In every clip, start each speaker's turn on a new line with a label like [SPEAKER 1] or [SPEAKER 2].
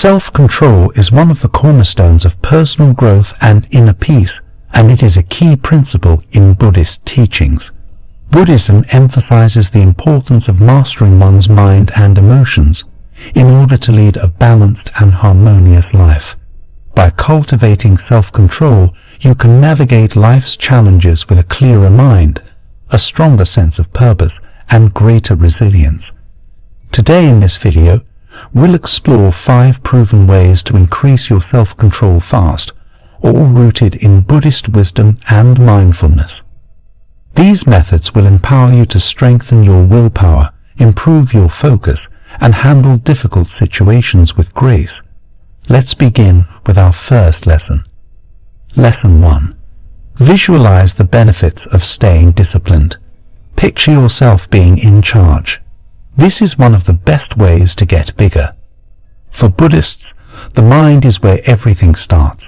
[SPEAKER 1] Self-control is one of the cornerstones of personal growth and inner peace, and it is a key principle in Buddhist teachings. Buddhism emphasizes the importance of mastering one's mind and emotions in order to lead a balanced and harmonious life. By cultivating self-control, you can navigate life's challenges with a clearer mind, a stronger sense of purpose, and greater resilience. Today in this video, we'll explore 5 proven ways to increase your self-control fast, all rooted in Buddhist wisdom and mindfulness. These methods will empower you to strengthen your willpower, improve your focus, and handle difficult situations with grace. Let's begin with our first lesson. Lesson 1. Visualize the benefits of staying disciplined. Picture yourself being in charge. This is one of the best ways to get bigger. For Buddhists, the mind is where everything starts.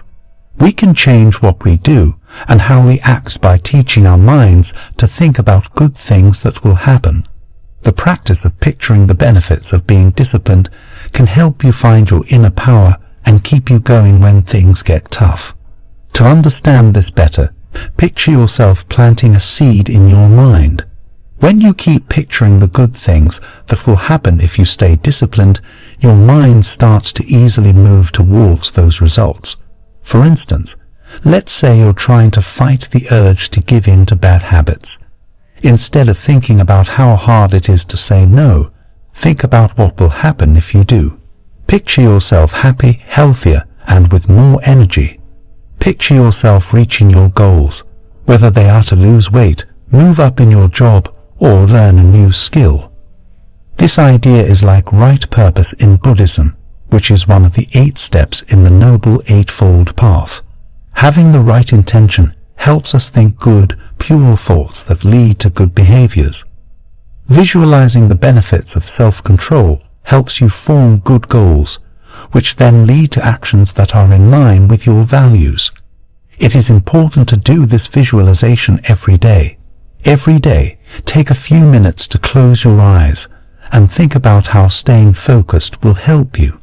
[SPEAKER 1] We can change what we do and how we act by teaching our minds to think about good things that will happen. The practice of picturing the benefits of being disciplined can help you find your inner power and keep you going when things get tough. To understand this better, picture yourself planting a seed in your mind. When you keep picturing the good things that will happen if you stay disciplined, your mind starts to easily move towards those results. For instance, let's say you're trying to fight the urge to give in to bad habits. Instead of thinking about how hard it is to say no, think about what will happen if you do. Picture yourself happy, healthier, and with more energy. Picture yourself reaching your goals, whether they are to lose weight, move up in your job, or learn a new skill. This idea is like right purpose in Buddhism, which is one of the 8 steps in the Noble Eightfold Path. Having the right intention helps us think good, pure thoughts that lead to good behaviors. Visualizing the benefits of self-control helps you form good goals, which then lead to actions that are in line with your values. It is important to do this visualization every day. Every day, take a few minutes to close your eyes and think about how staying focused will help you.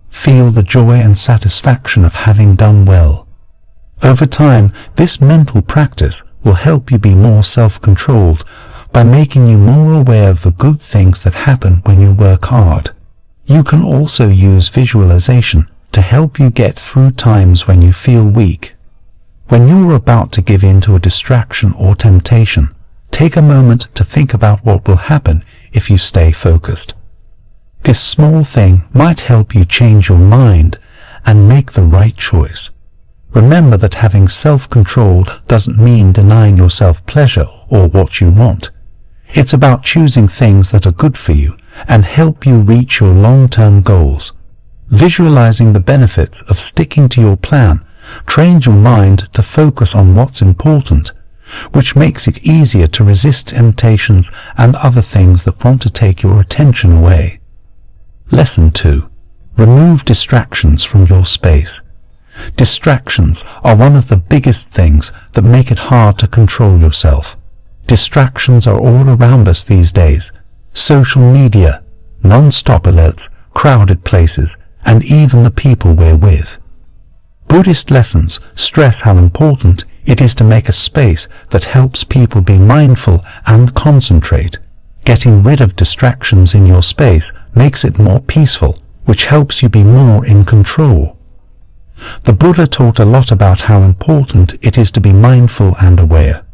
[SPEAKER 1] Feel the joy and satisfaction of having done well. Over time, this mental practice will help you be more self-controlled by making you more aware of the good things that happen when you work hard. You can also use visualization to help you get through times when you feel weak. When you're about to give in to a distraction or temptation, take a moment to think about what will happen if you stay focused. This small thing might help you change your mind and make the right choice. Remember that having self-control doesn't mean denying yourself pleasure or what you want. It's about choosing things that are good for you and help you reach your long-term goals. Visualizing the benefits of sticking to your plan trains your mind to focus on what's important, which makes it easier to resist temptations and other things that want to take your attention away. Lesson 2. Remove distractions from your space. Distractions are one of the biggest things that make it hard to control yourself. Distractions are all around us these days. Social media, non-stop alerts, crowded places, and even the people we're with. Buddhist lessons stress how important it is to make a space that helps people be mindful and concentrate. Getting rid of distractions in your space makes it more peaceful, which helps you be more in control. The Buddha taught a lot about how important it is to be mindful and aware.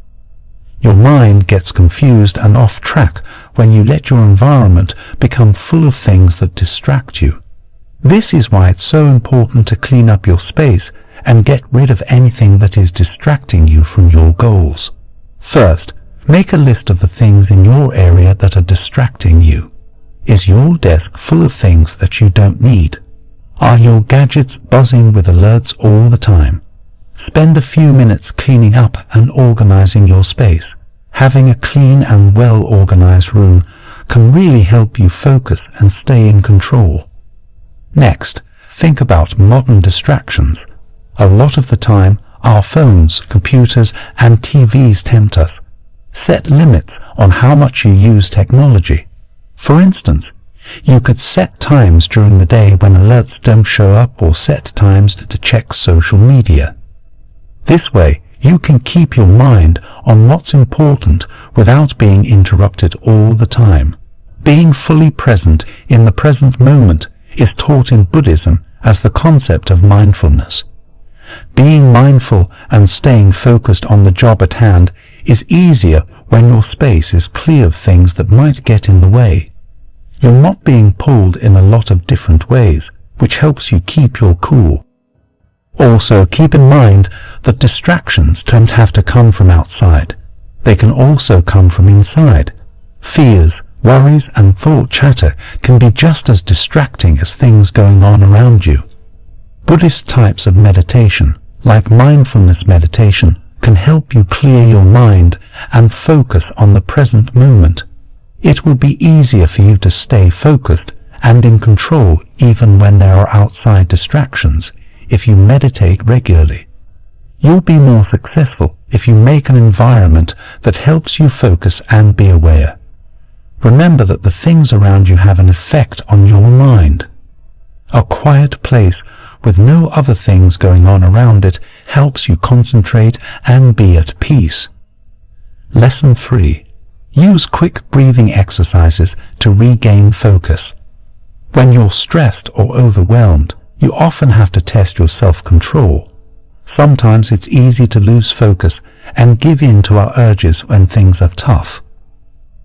[SPEAKER 1] Your mind gets confused and off track when you let your environment become full of things that distract you. This is why it's so important to clean up your space and get rid of anything that is distracting you from your goals. First, make a list of the things in your area that are distracting you. Is your desk full of things that you don't need? Are your gadgets buzzing with alerts all the time? Spend a few minutes cleaning up and organizing your space. Having a clean and well-organized room can really help you focus and stay in control. Next, think about modern distractions. A lot of the time, our phones, computers, and TVs tempt us. Set limits on how much you use technology. For instance, You could set times during the day when alerts don't show up, or set times to check social media. This way, you can keep your mind on what's important without being interrupted all the time. Being fully present in the present moment is taught in Buddhism as the concept of mindfulness. Being mindful and staying focused on the job at hand is easier when your space is clear of things that might get in the way. You're not being pulled in a lot of different ways, which helps you keep your cool. Also, keep in mind that distractions don't have to come from outside. They can also come from inside. Fears, worries, and thought chatter can be just as distracting as things going on around you. Buddhist types of meditation, like mindfulness meditation, can help you clear your mind and focus on the present moment. It will be easier for you to stay focused and in control even when there are outside distractions if you meditate regularly. You'll be more successful if you make an environment that helps you focus and be aware. Remember that the things around you have an effect on your mind. A quiet place with no other things going on around it helps you concentrate and be at peace. Lesson 3. Use quick breathing exercises to regain focus. When you're stressed or overwhelmed, you often have to test your self-control. Sometimes it's easy to lose focus and give in to our urges when things are tough.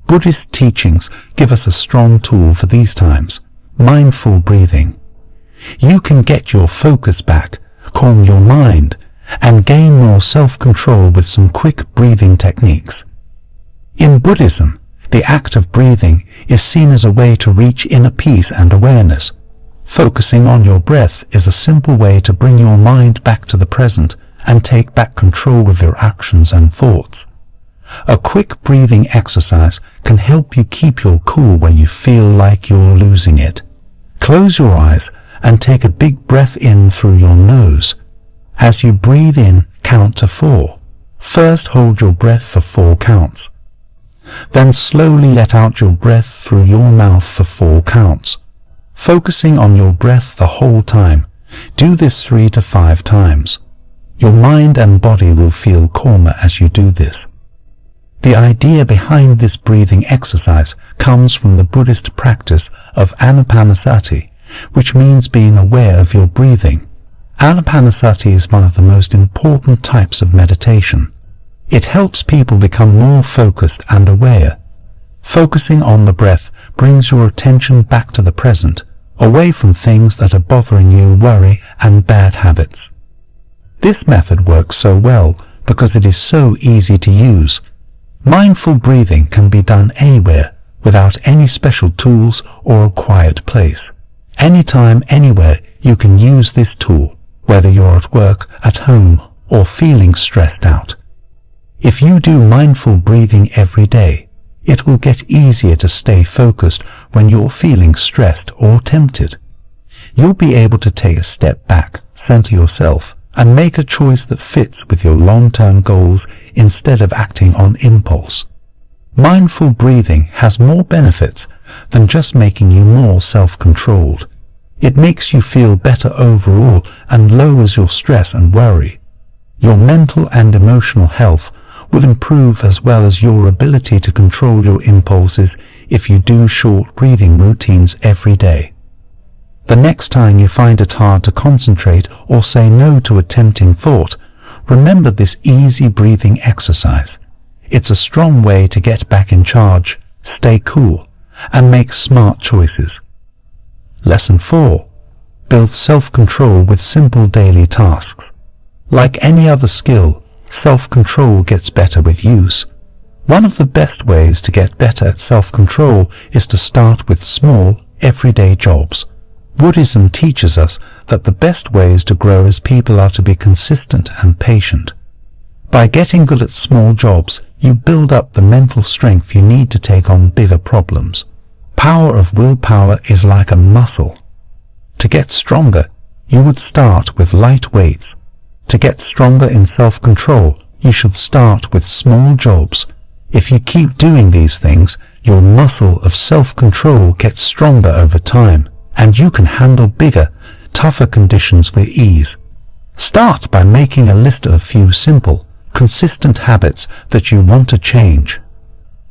[SPEAKER 1] Buddhist teachings give us a strong tool for these times: mindful breathing. You can get your focus back, calm your mind, and gain more self-control with some quick breathing techniques. In Buddhism, the act of breathing is seen as a way to reach inner peace and awareness. Focusing on your breath is a simple way to bring your mind back to the present and take back control of your actions and thoughts. A quick breathing exercise can help you keep your cool when you feel like you're losing it. Close your eyes and take a big breath in through your nose. As you breathe in, count to 4. First, hold your breath for 4 counts. Then slowly let out your breath through your mouth for 4 counts. Focusing on your breath the whole time, do this 3 to 5 times. Your mind and body will feel calmer as you do this. The idea behind this breathing exercise comes from the Buddhist practice of anapanasati, which means being aware of your breathing. Anapanasati is one of the most important types of meditation. It helps people become more focused and aware. Focusing on the breath brings your attention back to the present, away from things that are bothering you, worry, and bad habits. This method works so well because it is so easy to use. Mindful breathing can be done anywhere without any special tools or a quiet place. Anytime, anywhere, you can use this tool, whether you're at work, at home, or feeling stressed out. If you do mindful breathing every day, it will get easier to stay focused when you're feeling stressed or tempted. You'll be able to take a step back, center yourself, and make a choice that fits with your long-term goals instead of acting on impulse. Mindful breathing has more benefits than just making you more self-controlled. It makes you feel better overall and lowers your stress and worry. Your mental and emotional health will improve, as well as your ability to control your impulses if you do short breathing routines every day. The next time you find it hard to concentrate or say no to a tempting thought, remember this easy breathing exercise. It's a strong way to get back in charge, stay cool, and make smart choices. Lesson 4. Build self-control with simple daily tasks. Like any other skill, self-control gets better with use. One of the best ways to get better at self-control is to start with small, everyday jobs. Buddhism teaches us that the best ways to grow as people are to be consistent and patient. By getting good at small jobs, you build up the mental strength you need to take on bigger problems. Power of willpower is like a muscle. To get stronger, you would start with light weights. To get stronger in self-control, you should start with small jobs. If you keep doing these things, your muscle of self-control gets stronger over time, and you can handle bigger, tougher conditions with ease. Start by making a list of a few simple, consistent habits that you want to change.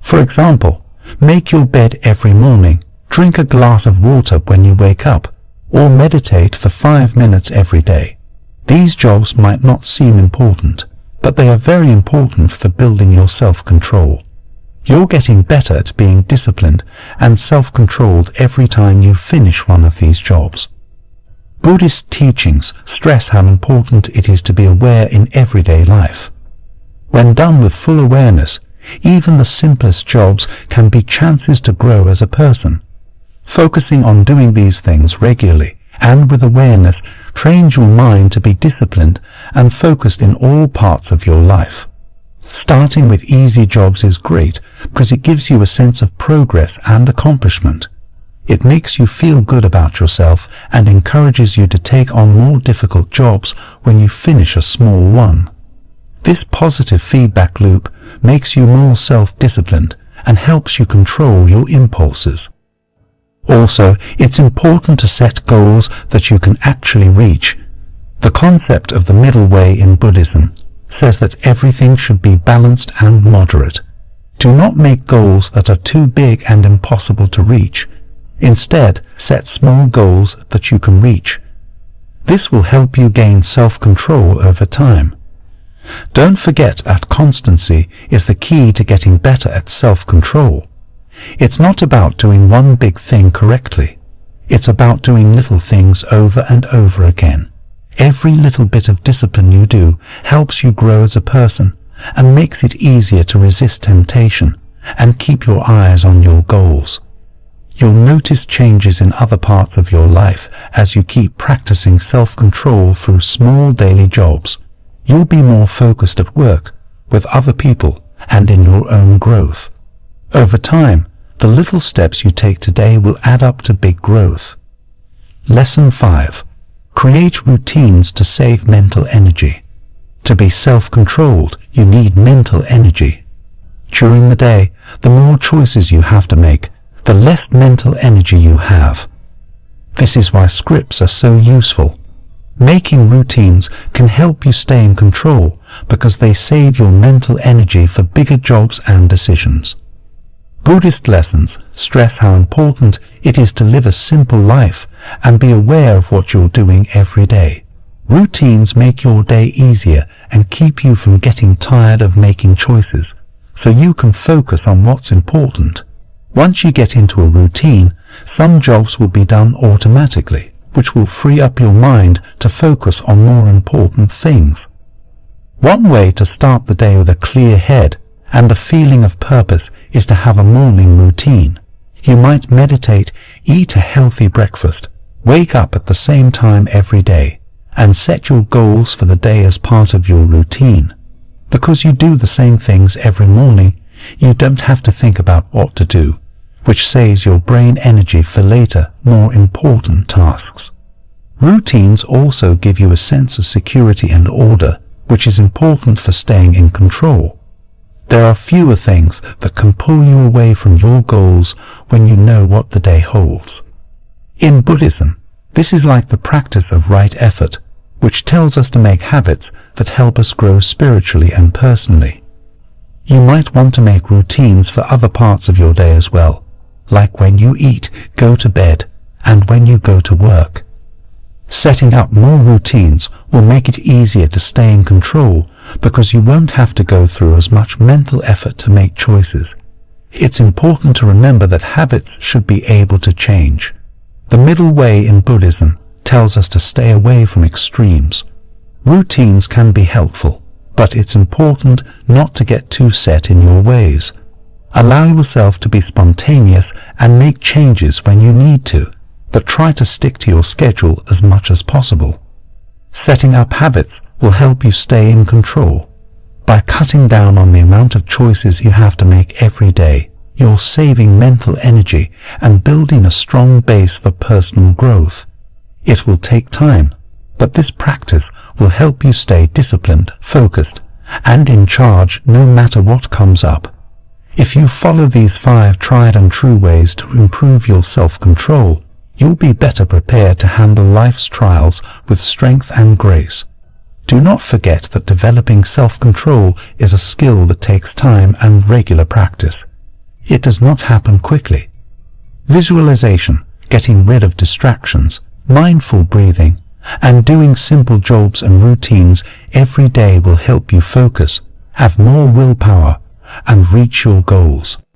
[SPEAKER 1] For example, make your bed every morning, drink a glass of water when you wake up, or meditate for 5 minutes every day. These jobs might not seem important, but they are very important for building your self-control. You're getting better at being disciplined and self-controlled every time you finish one of these jobs. Buddhist teachings stress how important it is to be aware in everyday life. When done with full awareness, even the simplest jobs can be chances to grow as a person. Focusing on doing these things regularly and with awareness trains your mind to be disciplined and focused in all parts of your life. Starting with easy jobs is great because it gives you a sense of progress and accomplishment. It makes you feel good about yourself and encourages you to take on more difficult jobs when you finish a small one. This positive feedback loop makes you more self-disciplined and helps you control your impulses. Also, it's important to set goals that you can actually reach. The concept of the middle way in Buddhism says that everything should be balanced and moderate. Do not make goals that are too big and impossible to reach. Instead, set small goals that you can reach. This will help you gain self-control over time. Don't forget that constancy is the key to getting better at self-control. It's not about doing one big thing correctly. It's about doing little things over and over again. Every little bit of discipline you do helps you grow as a person and makes it easier to resist temptation and keep your eyes on your goals. You'll notice changes in other parts of your life as you keep practicing self-control through small daily jobs. You'll be more focused at work, with other people, and in your own growth. Over time, the little steps you take today will add up to big growth. Lesson 5. Create routines to save mental energy. To be self-controlled, you need mental energy. During the day, the more choices you have to make, the less mental energy you have. This is why scripts are so useful. Making routines can help you stay in control because they save your mental energy for bigger jobs and decisions. Buddhist lessons stress how important it is to live a simple life and be aware of what you're doing every day. Routines make your day easier and keep you from getting tired of making choices, so you can focus on what's important. Once you get into a routine, some jobs will be done automatically, which will free up your mind to focus on more important things. One way to start the day with a clear head and a feeling of purpose is to have a morning routine. You might meditate, eat a healthy breakfast, wake up at the same time every day, and set your goals for the day as part of your routine. Because you do the same things every morning, you don't have to think about what to do, which saves your brain energy for later, more important tasks. Routines also give you a sense of security and order, which is important for staying in control. There are fewer things that can pull you away from your goals when you know what the day holds. In Buddhism, this is like the practice of right effort, which tells us to make habits that help us grow spiritually and personally. You might want to make routines for other parts of your day as well, like when you eat, go to bed, and when you go to work. Setting up more routines will make it easier to stay in control because you won't have to go through as much mental effort to make choices. It's important to remember that habits should be able to change. The middle way in Buddhism tells us to stay away from extremes. Routines can be helpful, but it's important not to get too set in your ways. Allow yourself to be spontaneous and make changes when you need to, but try to stick to your schedule as much as possible. Setting up habits will help you stay in control. By cutting down on the amount of choices you have to make every day, you're saving mental energy and building a strong base for personal growth. It will take time, but this practice will help you stay disciplined, focused, and in charge no matter what comes up. If you follow these 5 tried and true ways to improve your self-control, you'll be better prepared to handle life's trials with strength and grace. Do not forget that developing self-control is a skill that takes time and regular practice. It does not happen quickly. Visualization, getting rid of distractions, mindful breathing, and doing simple jobs and routines every day will help you focus, have more willpower, and reach your goals.